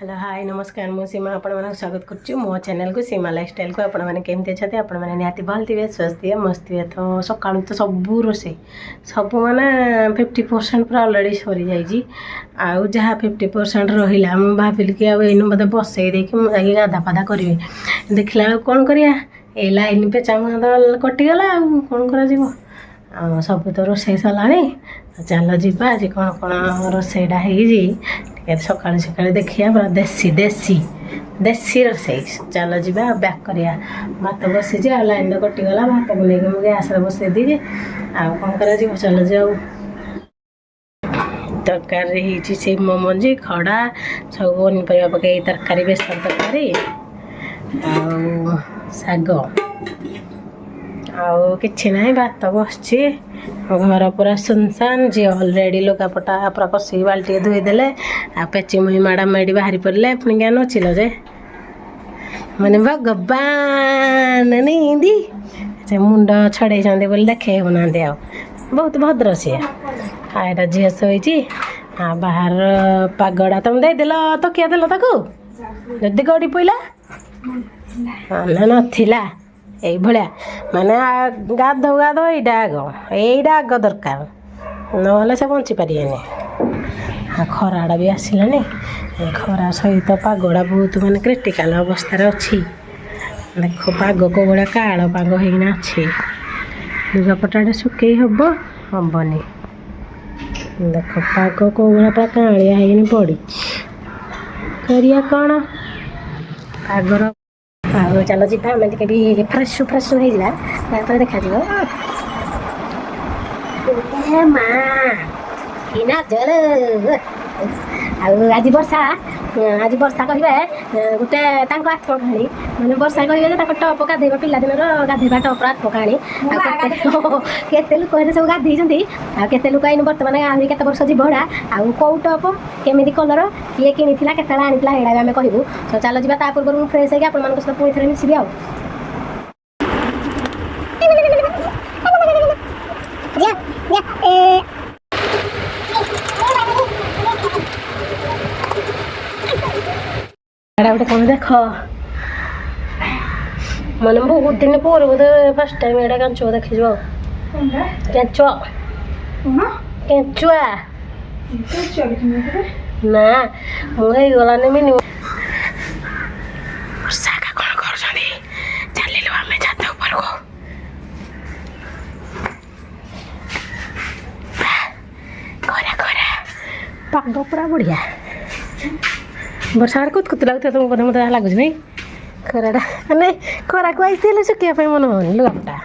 Hello hi नमस्कार मु सीमा आपण मन स्वागत करछु मो चैनल को सीमा लाइफस्टाइल को आपण माने केमते छथि आपण माने निहाती भल थिबे स्वस्थ थिबे मस्त थिबे। तो सकाळु तो सब रोसे सब माने 50% पूरा ऑलरेडी सरी जाईजी आउ जहाँ 50% रहिला मु भाबिल कि अब एनु मते बसई दे कि मु जाई गाधा पाधा करबे देखला कोन करिया ए लाइन पे चामा दल कटि गला कोन करा जीवो सब तो रोसे सलानी चलो जीवा आज कौन कौन रोसेटा है सका सका देखिए पूरा देसी देसी देसी रोसे चलो जी बैक करिया भात बसी लाइन तो कटिगला भात को लेकिन मुझे गैस बसई दीजिए आउ कौन कर चलो जी तरकारी से मंजी खड़ा सब पनीपरिया पकई तरकारी बेसन तरकारी आग आउ कि ना भात बस घर पूरा सुनसान जी अलरेडी लुगापटा पूरा कषिक बाल्टी धोईदे आ पेची मुही मैडम एडी बाहरी पड़े पुणी क्या नचिल जे मैंने भगवान नहीं से मुंड छड़े बोले देखे होना आ बहुत भद्र सी आईटा झील शोची बाहर पागड़ा तुम देदेल तकिया देल ताकू जदि गड़ी पड़ा ना यही भाया माने गाधो गाधो यहीटा आग दरकार ना से बंची पारे खराड़ा भी आसलानी खरा सहित पागड़ा बहुत माने क्रिटिकाल अवस्था अच्छी देख पाग को भाया काल पाग होना अच्छी लुगापटा सुखे हेनी देख पाग को भाया पूरा कालिया होनी पड़ी करिया कौन पागर चलो जी आम भी फ्रेश फ्रेश हो देखा आज वर्षा कहे गोटे आत्मकाणी मैंने वर्षा कहे टप गाधे पिला दिन गाधेवा टप आत्मकाणी केते लोक सब गाधे आते लोक इन बर्तमान आहरी केत वर्ष जीवड़ा आउ कौ टप केमी कलर किए कि केत आनी यहाँ आम कहूँ तो चलो जी पूर्व फ्रेश होगी आप सहित पुणी थे मिसबी गोटे कौन देख मैंने बहुत दिन पर बोधे फर्स्ट टाइम एटा कैंचुआ देखी कैंचुआ कैंचुआ ना मुझे गलानी मिनी वर्षा का कौन कर चलिलु आम छात ऊपर को खरा खरा पाग पूरा बढ़िया वर्षा कुत कुत लगता तुमको मत लगुच नहीं खराटा नहीं खरा को आई सुखा मन हो लुगापटा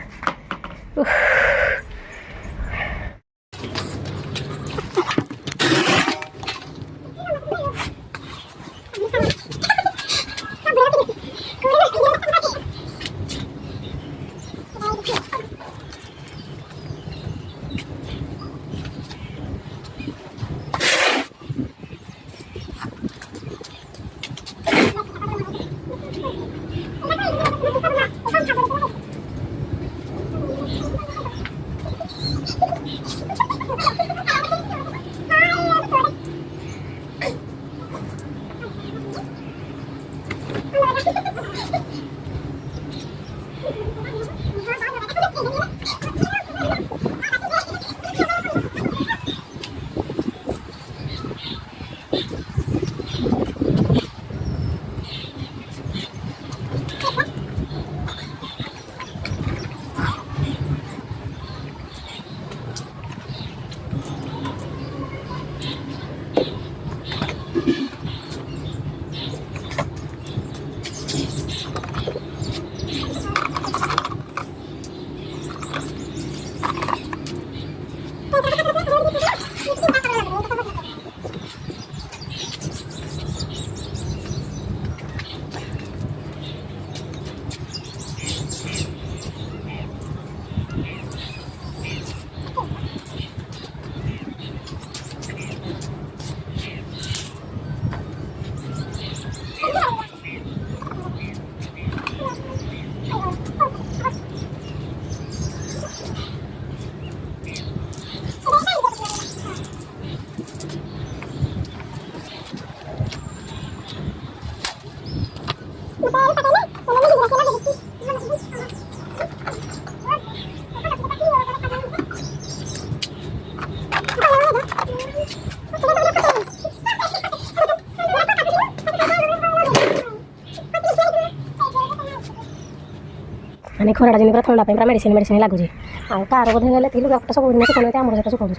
ଖରାଟା ଯେମିତି ପୁରା ଥଣ୍ଡା ପାଇଁ ପୁରା ମେଡ଼ିସିନ ଲାଗୁଛି ଆଉ କାର ବୋଧେ ଗଲେ ଟିକେ ଲୁଗାପଟା ସବୁଦିନ ଶୁଖାଉନାହାନ୍ତି ଆମର ସହିତ ଶୁଖାଉଛୁ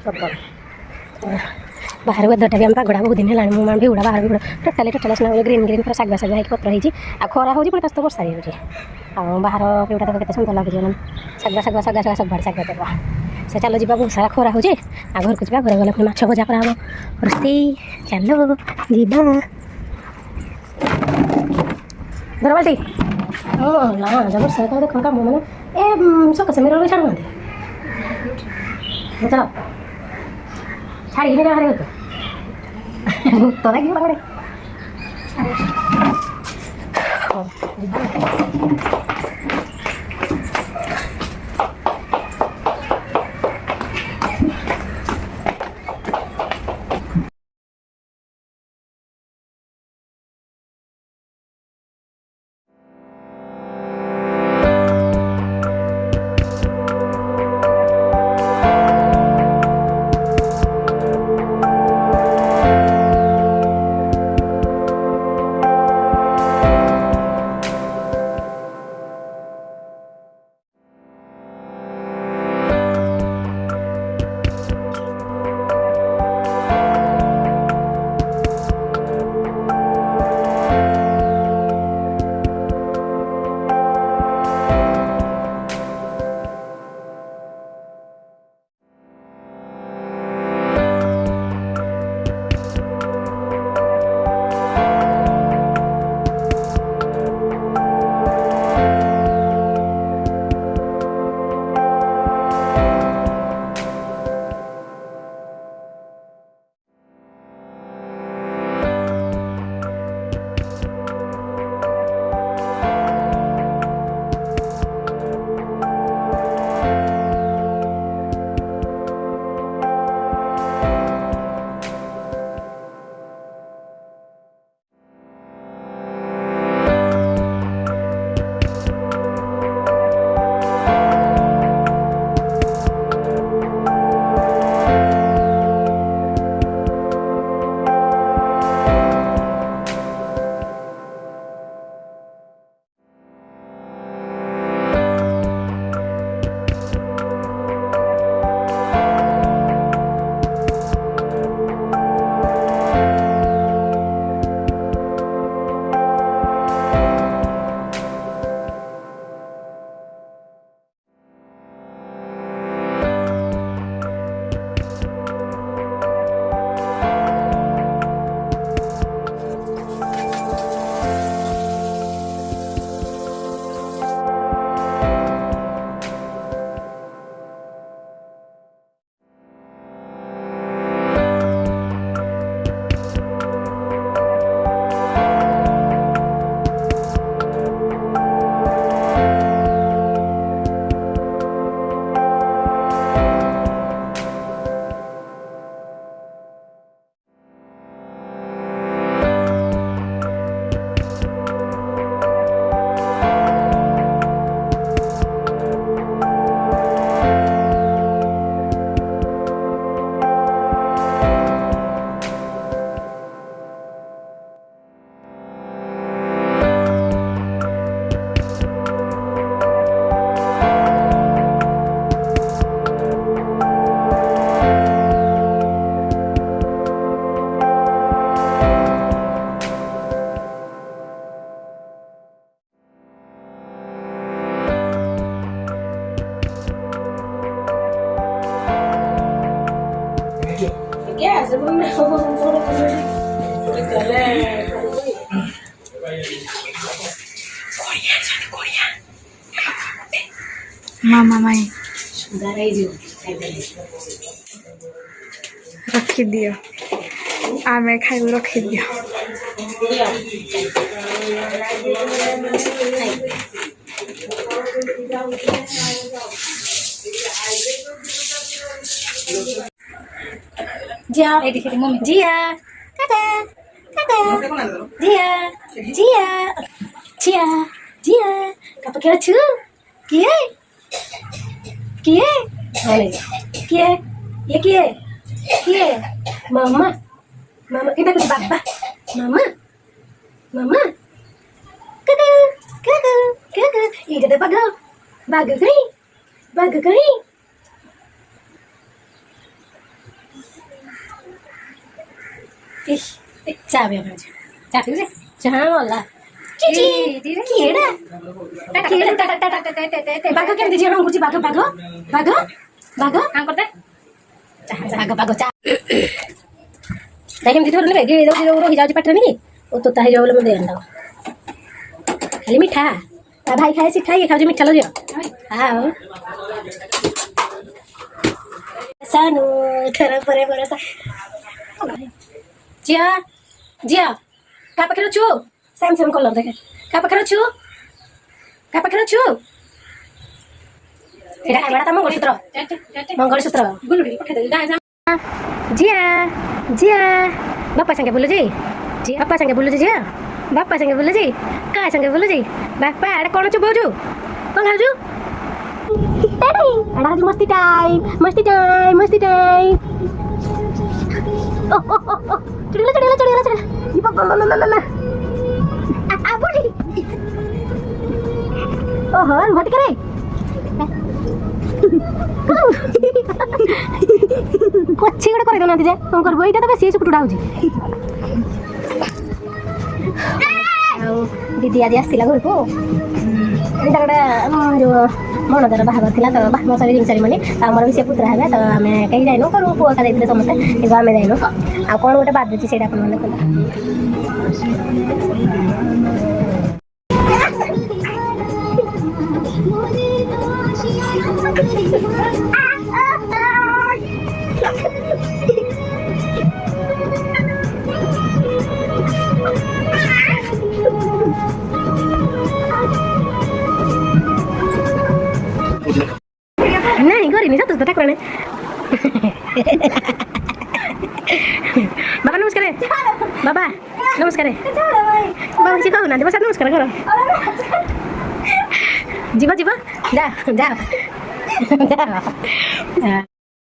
ସବୁ ବାହାରେ ୱେଦରଟା ବି ଆମେ ପାଗଟା ବହୁତ ଦିନ ହେଲାଣି ମୁଁ ଭିଉଡ଼ା ବାହାର ଭିଉଡ଼ା ଟୋଟାଲି ସିନା ଗ୍ରୀନ୍ ପୁରା ଶାଗୁଆ ହେଇକି ପତ୍ର ହେଇଛି ଆଉ ଖରା ହେଉଛି ପୁଣି ତ ବର୍ଷା ହେଇଯାଉଛି ଆଉ ବାହାର ଭିଉଟା ତ କେତେ ସୁନ୍ଦର ଲାଗୁଛି ଶାଗୁଆ ସବୁଆଡ଼େ ଶାଗୁଆ ଦେବ ସେ ଚାଲ ଯିବା ବହୁତ ସାରା ଖରା ହେଉଛି ଆଉ ଘରକୁ ଯିବା ଘରେ ଗଲେ ପୁଣି ମାଛ ଭଜା କରାହବ ରୋଷେଇ ଚାଲ ଯିବା ଧରବାଟି ହଁ ନା ବର୍ଷା ତ ଦେଖ କାମ ମାନେ ଏ ସକାଶେ ମିର ଛାଡ଼ୁନାହାନ୍ତି ଚାଲ ଛାଡ଼ିକି ବାହାରେ ଗତ ଭୂତ ଲାଗିବ ବାହାରେ मामा माई सुधार ହେଇଯିବ रखिदियो आमे खाइबु रखिदियो जिया जिया टाटा टाटा जिया जिया जिया जिया कब क्या छु किए किए अरे किए ये किए मामा मामा kita ke बाबा मामा मामा टाटा ଇଟା ତ ବାଘ କାହିଁ ଚା ବି ଚା ପିଉଛେ ଚା ଗଲା ବାଘ କେମିତି ଝିଅ ରଙ୍ଗୁଛି ବାଘ ବାଘ ବାଘ ବାଘ କରତେ ବାଘ ବାଘ ଚା କେମିତି ଧରିଲେ ରହିଯାଉଛି ପାଟିରେ ନାଇଁ ଓ ତୋତା ହେଇଯାଉ ବୋଲେ ମୁଁ ଦେଇନି ତାକୁ ଖାଲି ମିଠା ତା ଭାଇ ଖାଏ ଶିଖା ଇଏ ଖାଉଛି ମିଠା ଝିଅ ଆଉ ସାନୁ ଥର ପରେ ଝିଅ ଝିଅ କାହା ପାଖରେ ଅଛୁ ସେମ୍ ସେମ୍ କଲର ଦେଖେ କାହା ପାଖରେ ଅଛୁ ଏଇଟା ଖାଇବାଟା ତା ମଙ୍ଗଳସୂତ୍ର ଝିଅ ଝିଅ ବାପା ସାଙ୍ଗେ ବୁଲୁଛି ବାପା ସାଙ୍ଗେ ବୁଲୁଛି ଝିଅ ବାପା ସାଙ୍ଗେ ବୁଲୁଛି କାହା ସାଙ୍ଗେ ବୁଲୁଛି ବାପା ଏଇଟା କ'ଣ ଚୁବଉଛୁ କ'ଣ ଖାଉଛୁ ଏଇଟା ହେଉଛି ମସ୍ତି ଟାଇମ୍ ଓହୋ ଭଟିକରେ କଛି ଗୋଟେ କରିଦେଉନାହାନ୍ତି ଯେ କ'ଣ କରିବ ଏଇଟା ତ ବେଶୀ ଚୁକୁଟୁଟା ହେଉଛି ଆଉ ଦିଦି ଆଜି ଆସିଥିଲା ଘରକୁ ଏଇଟା ଗୋଟେ ଯେଉଁ ମନୋଜର ବାହାଘର ଥିଲା ତ ମୋ ସଙ୍ଗେ ରିଙ୍ଗ ସେରିମନି ଆମର ବି ସେ ପୁତୁରା ହେବେ ତ ଆମେ କେହି ଯାଇନୁ କରୁ ପୁଅ ଏକା ଯାଇଥିଲେ ସମସ୍ତେ କିନ୍ତୁ ଆମେ ଯାଇନୁ ଆଉ କ'ଣ ଗୋଟେ ବାଜୁଛି ସେଇଟା ଆପଣମାନେ ଦେଖନ୍ତୁ नहीं गरिनी जातोस त ठाकुराने बाबा नमस्कार बाबा नमस्कार बाबा କିଛି କହୁନାହାନ୍ତି ବସା ନମସ୍କାର କର ଯିବ ଯିବ ଯା ଯା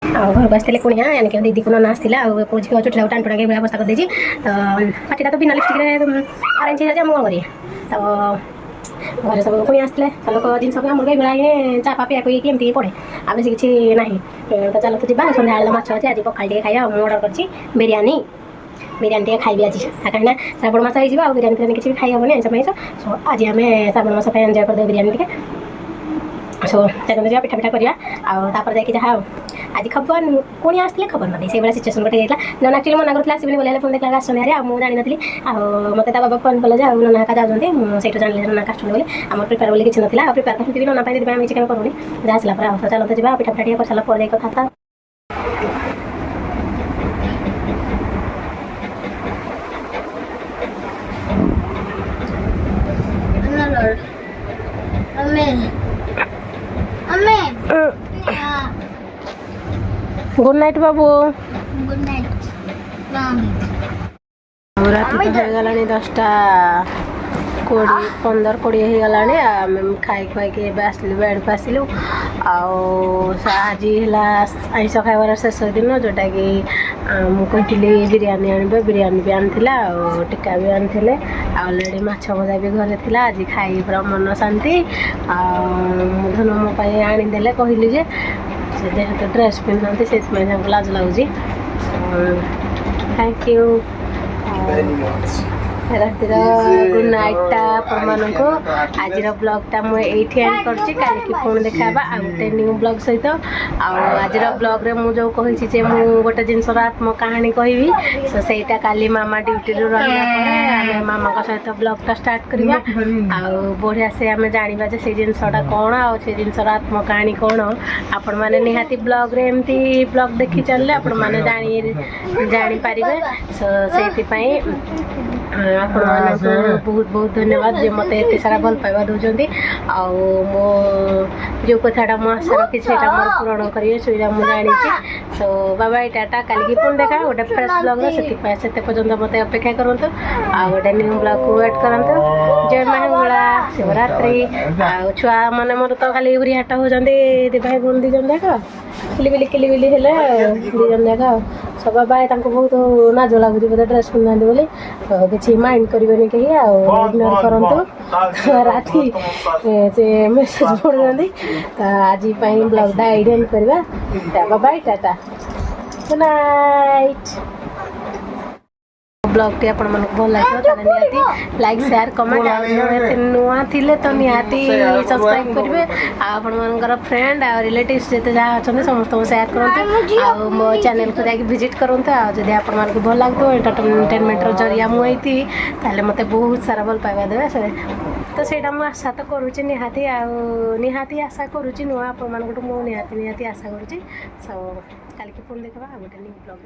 ଆଉ ଘରକୁ ଆସିଥିଲେ କୁଣିଆ ଏଣିକି ଦିଦିକୁ ନନା ଆସିଥିଲା ଆଉ ପୁଅ ଝିଅ ଚୁଟିଟାକୁ ଟାଣି ଟୁଣାକି ଏଭଳିଆ ଅବସ୍ଥା କରିଦେଇଛି ତ ପାଟିଟା ତ ବିନା ଲିପଷ୍ଟିକ୍ରେ ଅରେଞ୍ଜ ହେଇଯାଉଛି ମୁଁ କ'ଣ କରିବି ତ ଘରେ ସବୁ ପୁଣି ଆସିଥିଲେ ଲୋକ ଜିନିଷ ଆମର ଏଇଭଳିଆ ହିଁ ଚାପା ପିଆ ପିଇକି ଏମିତି ପଡ଼େ ଆଉ ବେଶୀ କିଛି ନାହିଁ ତ ଚାଲ ତ ଯିବା ସନ୍ଧ୍ୟାବେଳେ ମାଛ ଅଛି ଆଜି ପଖାଳ ଟିକେ ଖାଇବା ମୁଁ ଅର୍ଡ଼ର କରିଛି ବିରିୟାନୀ ଟିକେ ଖାଇବି ଆଜି କାହିଁକିନା ଶ୍ରାବଣ ମାସ ହେଇଯିବ ଆଉ ବିରିୟାନୀ ଫିରିୟାନୀ କିଛି ବି ଖାଇ ହେବନି ଆଇଁଷ ପାଇଁଷ ସୋ ଆଜି ଆମେ ଶ୍ରାବଣ ମାସ ପାଇଁ ଏନ୍ଜୟ କରିଦେବୁ ବିରିୟାନୀ ଟିକେ ସୋ ଚାଲନ୍ତୁ ଯିବା ପିଠା କରିବା ଆଉ ତାପରେ ଯାଇକି ଯାହା ଆଉ ଆଜି ଖବର ପୁଣି ଆସିଥିଲେ ଖବର ନଦେଇ ସେଇଭଳିଆ ସିଚୁଏସନ୍ ଗୋଟେ ହେଇଥିଲା ନନା ଆକ୍ଚୁଆଲି ମନା କରୁଥିଲା ଆସିବେନି ବୋଲି ହେଲେ ଫୋନ୍ ଦେଖିଲା ଆସୁଛନ୍ତି ଆରେ ଆଉ ମୁଁ ଜାଣିନଥିଲି ଆଉ ମୋତେ ତା ବାବା ଫୋନ୍ କଲେ ଯେ ଆଉ ନନା ଏକା ଯାଉଛନ୍ତି ମୁଁ ସେଇଠୁ ଜାଣିଲି ନନା ଆସୁଛନ୍ତି ବୋଲି ଆମର ପ୍ରିପେୟାର ବୋଲି କିଛି ନଥିଲା ଆଉ ପ୍ରିପେୟାର କରିଥିଲି ନନା ପାଇଁ ସେଥିପାଇଁ ଆମେ ଚିକେନ୍ କରୁନି ଯାହା ଆସିଲା ପରେ ଆଉ ଚାଲନ୍ତୁ ଯିବା ପିଠା ଟିକେ କରିସାରିଲା ପରେ ଯାଇ କଥା गुड नाइट बाबू गुड नाइट रात हो गला 10:15-20 हो गला खाई खुआई आसलु बेड को आसलु आज है आईष खाइबार शेष दिन जोटा कि मुझे बिरियानी आने बिरियानी भी आनी टिक्का भी आनी अलरेडी माछ भजा भी घरे थी आज खाई पूरा मन शांति धन मोपाई आनीदे कहली जे जेहेतु ड्रेस पिंधे से लाज लगुच थैंक यू रातिर गुड नाइटा आपको आज ब्लॉगटा मुझे एंड करची काली पुणी देखा आ गए न्यू ब्लॉग सहित आज ब्लॉग रे मु जो कही गोटे जिनसर आत्मकाहानी कहबी सो सेटा काली मामा ड्यूटी रहा मामा सहित ब्लॉगटा स्टार्ट करवा बढ़िया से आम जाना जे से जिनसटा कौन आउ से जिनसर आत्मकाहानी कौन आपण मैंने निहाती ब्लॉग रे एमती ब्लॉग देखी चलले आपण मैंने जानी पारे सो से आपण बहुत बहुत धन्यवाद जो मत एत सारा भल पाइबा दौरान मो जो कथाटा मु आशा रखी मोर पूरण करेंगे सुविधा मुझे जानी सो बाबा ये टाटा काली पुणी देखा गोटे फ्रेश ब्लॉग से पर्यटन मत अपेक्षा करूँ गोटे न्यू ब्लॉग को वेट करूँ जय महांगला शिवरात्रि छुआ मैंने मोर तो खाली उरी हाट होती दी भाई भूल दी जन जाक किलिबिली हेले दी जन जाक सब बाबा बहुत नाज लगुच बोधे ड्रेस पिंधा बोली किसी माइंड करेंगे कहीं इग्नोर करूँ ରାତି ସେ ମେସେଜ ପଢ଼ୁଛନ୍ତି ତ ଆଜି ପାଇଁ ବ୍ଲଗ୍ଟା ଏଇଠି ଏଣ୍ଡ କରିବା ବାଇ ଟାଟା ଗୁଡ୍ ନାଇଟ୍। ବ୍ଲଗ୍ଟି ଆପଣମାନଙ୍କୁ ଭଲ ଲାଗିବ ତାହେଲେ ନିହାତି ଲାଇକ୍ ସେୟାର କମେଣ୍ଟ ଆଉ ନୂଆ ଥିଲେ ତ ନିହାତି ସବସ୍କ୍ରାଇବ୍ କରିବେ ଆଉ ଆପଣମାନଙ୍କର ଫ୍ରେଣ୍ଡ ଆଉ ରିଲେଟିଭ୍ସ ଯେତେ ଯାହା ଅଛନ୍ତି ସମସ୍ତଙ୍କୁ ସେୟାର କରନ୍ତୁ ଆଉ ମୋ ଚ୍ୟାନେଲକୁ ଯାଇକି ଭିଜିଟ୍ କରନ୍ତୁ ଆଉ ଯଦି ଆପଣମାନଙ୍କୁ ଭଲ ଲାଗୁଥିବ ଏଣ୍ଟରଟେନମେଣ୍ଟର ଜରିଆ ମୁଁ ହେଇଥିବି ତାହେଲେ ମୋତେ ବହୁତ ସାରା ଭଲ ପାଇବା ଦେବେ ତ ସେଇଟା ମୁଁ ଆଶା ତ କରୁଛି ନିହାତି ଆଉ ନିହାତି ଆଶା କରୁଛି ନୂଆ ଆପଣମାନଙ୍କଠୁ ମୁଁ ନିହାତି ଆଶା କରୁଛି କାଲିକି ପୁଣି ଦେଖିବା ଆଉ ଗୋଟେ ନ୍ୟୁ ବ୍ଲଗ୍।